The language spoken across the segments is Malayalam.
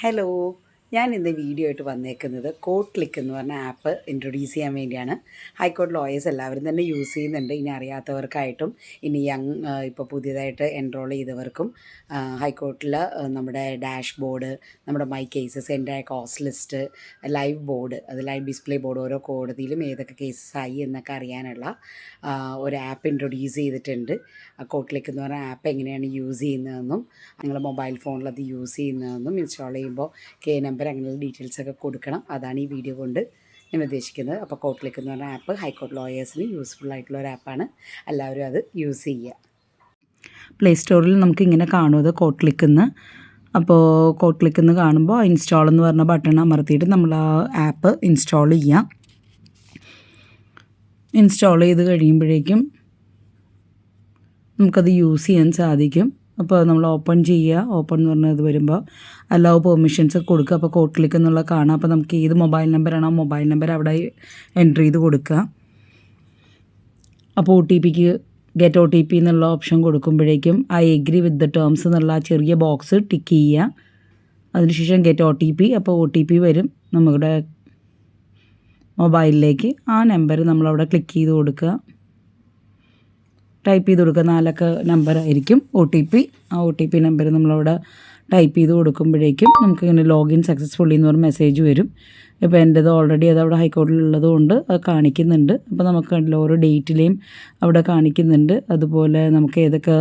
ഹലോ, ഞാൻ ഇന്ന് വീഡിയോ ആയിട്ട് വന്നേക്കുന്നത് കോഡ് ക്ലിക്ക് എന്ന് പറഞ്ഞ ആപ്പ് ഇൻട്രൊഡ്യൂസ് ചെയ്യാൻ വേണ്ടിയാണ്. ഹൈക്കോർട്ട് ലോയേഴ്സ് എല്ലാവരും തന്നെ യൂസ് ചെയ്യുന്നുണ്ട്. ഇനി അറിയാത്തവർക്കായിട്ടും ഇനി ഇപ്പോൾ പുതിയതായിട്ട് എൻറോൾ ചെയ്തവർക്കും ഹൈക്കോർട്ടിൽ നമ്മുടെ ഡാഷ് ബോർഡ്, നമ്മുടെ മൈ കേസസ്, എൻ്റെ കോസ്റ്റ് ലിസ്റ്റ്, ലൈവ് ബോർഡ്, അത് ലൈവ് ഡിസ്പ്ലേ ബോർഡ്, ഓരോ കോടതിയിലും ഏതൊക്കെ കേസസ് ആയി എന്നൊക്കെ അറിയാനുള്ള ഒരു ആപ്പ് ഇൻട്രൊഡ്യൂസ് ചെയ്തിട്ടുണ്ട്. കോഡ് ക്ലിക്ക് എന്ന് പറഞ്ഞ ആപ്പ് എങ്ങനെയാണ് യൂസ് ചെയ്യുന്നതെന്നും നിങ്ങളുടെ മൊബൈൽ ഫോണിൽ അത് യൂസ് ചെയ്യുന്നതെന്നും ഇൻസ്റ്റാൾ ചെയ്യുമ്പോൾ നമ്പർ അങ്ങനെയുള്ള ഡീറ്റെയിൽസൊക്കെ കൊടുക്കണം. അതാണ് ഈ വീഡിയോ കൊണ്ട് ഞാൻ ഉദ്ദേശിക്കുന്നത്. അപ്പോൾ കോഡ് ക്ലിക്ക് എന്ന് പറഞ്ഞ ആപ്പ് ഹൈക്കോർട്ട് ലോയേഴ്സിന് യൂസ്ഫുൾ ആയിട്ടുള്ള ഒരു ആപ്പാണ്. എല്ലാവരും അത് യൂസ് ചെയ്യുക. പ്ലേ സ്റ്റോറിൽ നമുക്കിങ്ങനെ കാണും അത് കോഡ് ക്ലിക്ക് എന്ന്. അപ്പോൾ കോഡ് ക്ലിക്ക് എന്ന് കാണുമ്പോൾ ഇൻസ്റ്റാൾ എന്ന് പറഞ്ഞ ബട്ടൺ അമർത്തിയിട്ട് നമ്മൾ ആ ആപ്പ് ഇൻസ്റ്റാൾ ചെയ്യാം. ഇൻസ്റ്റാൾ ചെയ്ത് കഴിയുമ്പോഴേക്കും നമുക്കത് യൂസ് ചെയ്യാൻ സാധിക്കും. അപ്പോൾ നമ്മൾ ഓപ്പൺ ചെയ്യുക. ഓപ്പൺ എന്ന് പറഞ്ഞത് വരുമ്പോൾ അലൗ പെർമിഷൻസ് കൊടുക്കുക. അപ്പോൾ കോഡ് ക്ലിക്ക് എന്നുള്ള കാണാം. അപ്പോൾ നമുക്ക് ഏത് മൊബൈൽ നമ്പറാണോ മൊബൈൽ നമ്പർ അവിടെ എൻ്റർ ചെയ്ത് കൊടുക്കുക. അപ്പോൾ ഗെറ്റ് OTP എന്നുള്ള ഓപ്ഷൻ കൊടുക്കുമ്പോഴേക്കും I agree with the terms എന്നുള്ള ആ ചെറിയ ബോക്സ് ടിക്ക് ചെയ്യുക. അതിനുശേഷം ഗെറ്റ് OTP. അപ്പോൾ OTP വരും നമ്മുടെ മൊബൈലിലേക്ക്. ആ നമ്പർ നമ്മളവിടെ ക്ലിക്ക് ചെയ്ത് കൊടുക്കുക. ടൈപ്പ് ചെയ്ത് കൊടുക്കുക. 4 അക്ക നമ്പർ ആയിരിക്കും OTP. ആ OTP നമ്പർ നമ്മളവിടെ ടൈപ്പ് ചെയ്ത് കൊടുക്കുമ്പോഴേക്കും നമുക്കിങ്ങനെ ലോഗിൻ സക്സസ്ഫുള്ളി എന്ന് പറഞ്ഞ മെസ്സേജ് വരും. ഇപ്പോൾ എൻ്റേത് ഓൾറെഡി അത് അവിടെ ഹൈക്കോർട്ടിലുള്ളത് കൊണ്ട് അത് കാണിക്കുന്നുണ്ട്. അപ്പോൾ നമുക്ക് ഓരോ ഡേറ്റിലെയും അവിടെ കാണിക്കുന്നുണ്ട്. അതുപോലെ നമുക്ക് ഏതൊക്കെ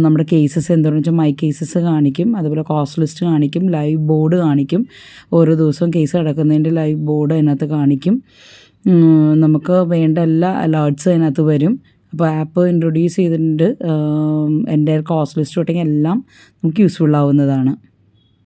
നമ്മുടെ കേസസ് എന്താണെന്ന് വെച്ചാൽ മൈ കേസസ് കാണിക്കും. അതുപോലെ കോസ്റ്റ് ലിസ്റ്റ് കാണിക്കും. ലൈവ് ബോർഡ് കാണിക്കും. ഓരോ ദിവസവും കേസ് നടക്കുന്നതിൻ്റെ ലൈവ് ബോർഡ് അതിനകത്ത് കാണിക്കും. നമുക്ക് വേണ്ട എല്ലാ അലേർട്ട്സും അതിനകത്ത് വരും. അപ്പോൾ ആപ്പ് ഇൻട്രൊഡ്യൂസ് ചെയ്തിട്ടുണ്ട്. എൻ്റെ കോസ്റ്റ് ലിസ്റ്റ് തൊട്ടെങ്കിൽ എല്ലാം നമുക്ക് യൂസ്ഫുൾ ആവുന്നതാണ്.